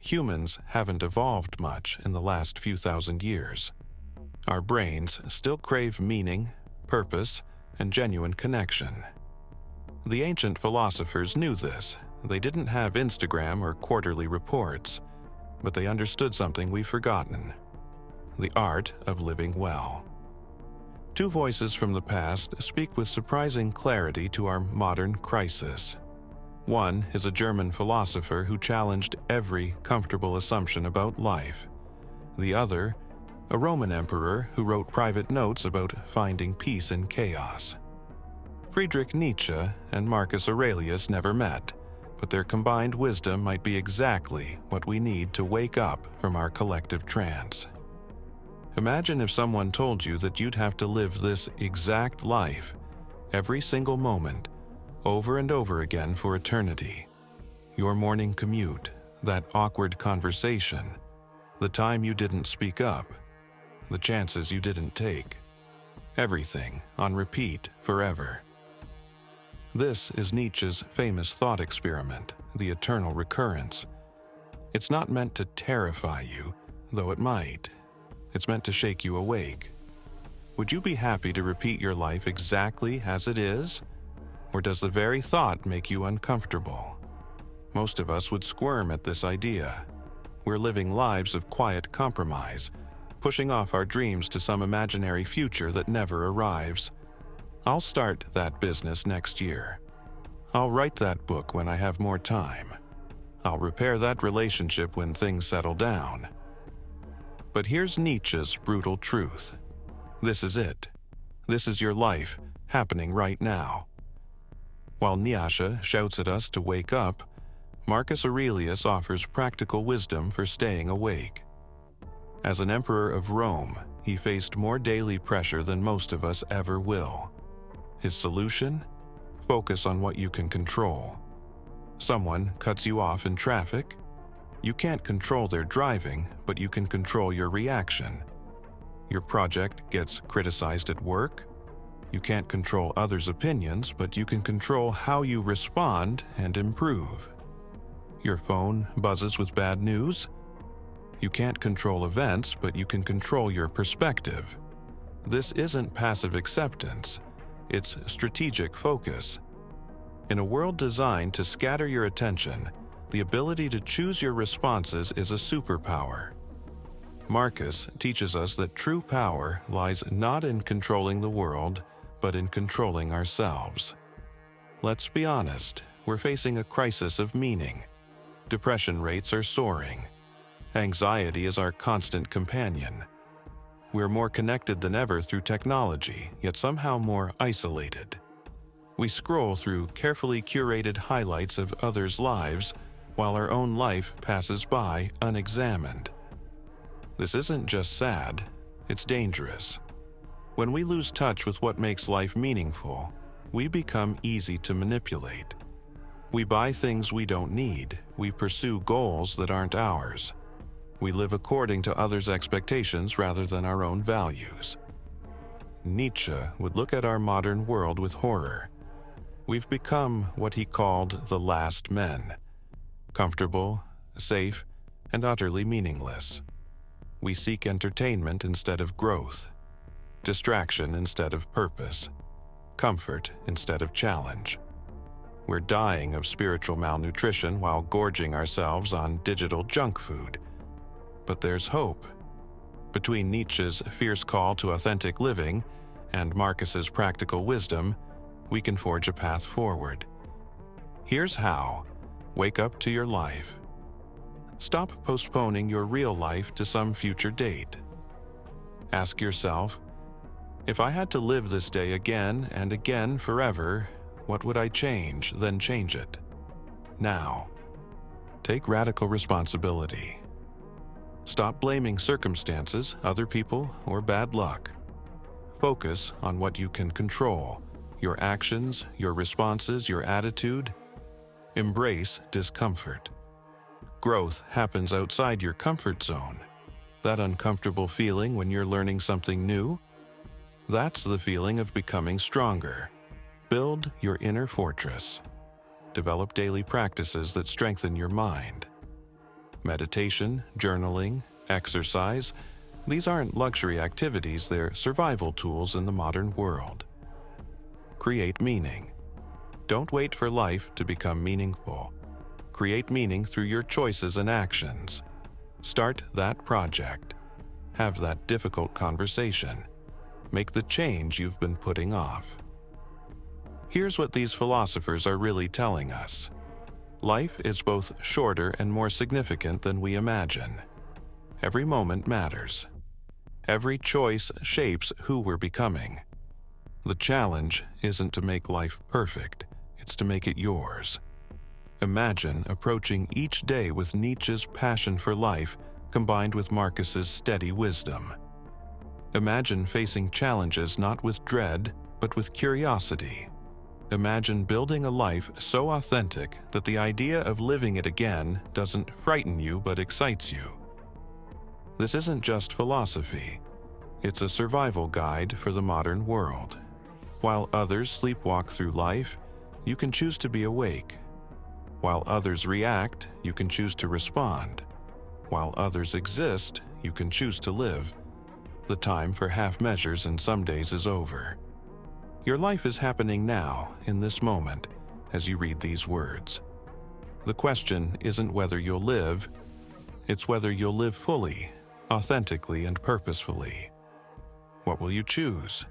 Humans haven't evolved much in the last few thousand years. Our brains still crave meaning, purpose, and genuine connection. The ancient philosophers knew this. They didn't have Instagram or quarterly reports, but they understood something we've forgotten: the art of living well. Two voices from the past speak with surprising clarity to our modern crisis. One is a German philosopher who challenged every comfortable assumption about life. The other, a Roman emperor who wrote private notes about finding peace in chaos. Friedrich Nietzsche and Marcus Aurelius never met, but their combined wisdom might be exactly what we need to wake up from our collective trance. Imagine if someone told you that you'd have to live this exact life, every single moment, over and over again for eternity. Your morning commute, that awkward conversation, the time you didn't speak up, the chances you didn't take. Everything on repeat forever. This is Nietzsche's famous thought experiment, the eternal recurrence. It's not meant to terrify you, though it might. It's meant to shake you awake. Would you be happy to repeat your life exactly as it is? Or does the very thought make you uncomfortable? Most of us would squirm at this idea. We're living lives of quiet compromise, pushing off our dreams to some imaginary future that never arrives. I'll start that business next year. I'll write that book when I have more time. I'll repair that relationship when things settle down. But here's Nietzsche's brutal truth. This is it. This is your life, happening right now. While Nietzsche shouts at us to wake up, Marcus Aurelius offers practical wisdom for staying awake. As an emperor of Rome, he faced more daily pressure than most of us ever will. His solution? Focus on what you can control. Someone cuts you off in traffic. You can't control their driving, but you can control your reaction. Your project gets criticized at work. You can't control others' opinions, but you can control how you respond and improve. Your phone buzzes with bad news. You can't control events, but you can control your perspective. This isn't passive acceptance. It's strategic focus. In a world designed to scatter your attention, the ability to choose your responses is a superpower. Marcus teaches us that true power lies not in controlling the world, but in controlling ourselves. Let's be honest, we're facing a crisis of meaning. Depression rates are soaring. Anxiety is our constant companion. We're more connected than ever through technology, yet somehow more isolated. We scroll through carefully curated highlights of others' lives, while our own life passes by unexamined. This isn't just sad, it's dangerous. When we lose touch with what makes life meaningful, we become easy to manipulate. We buy things we don't need, we pursue goals that aren't ours. We live according to others' expectations rather than our own values. Nietzsche would look at our modern world with horror. We've become what he called the last men. Comfortable, safe, and utterly meaningless. We seek entertainment instead of growth, distraction instead of purpose, comfort instead of challenge. We're dying of spiritual malnutrition while gorging ourselves on digital junk food. But there's hope. Between Nietzsche's fierce call to authentic living and Marcus's practical wisdom, we can forge a path forward. Here's how. Wake up to your life. Stop postponing your real life to some future date. Ask yourself, if I had to live this day again and again forever, what would I change, then change it? Now, take radical responsibility. Stop blaming circumstances, other people, or bad luck. Focus on what you can control, your actions, your responses, your attitude. Embrace discomfort. Growth happens outside your comfort zone. That uncomfortable feeling when you're learning something new, that's the feeling of becoming stronger. Build your inner fortress. Develop daily practices that strengthen your mind. Meditation, journaling, exercise, these aren't luxury activities, they're survival tools in the modern world. Create meaning. Don't wait for life to become meaningful. Create meaning through your choices and actions. Start that project. Have that difficult conversation. Make the change you've been putting off. Here's what these philosophers are really telling us. Life is both shorter and more significant than we imagine. Every moment matters. Every choice shapes who we're becoming. The challenge isn't to make life perfect, it's to make it yours. Imagine approaching each day with Nietzsche's passion for life combined with Marcus's steady wisdom. Imagine facing challenges not with dread, but with curiosity. Imagine building a life so authentic that the idea of living it again doesn't frighten you but excites you. This isn't just philosophy. It's a survival guide for the modern world. While others sleepwalk through life, you can choose to be awake. While others react, you can choose to respond. While others exist, you can choose to live. The time for half measures and some days is over. Your life is happening now, in this moment, as you read these words. The question isn't whether you'll live, it's whether you'll live fully, authentically, and purposefully. What will you choose?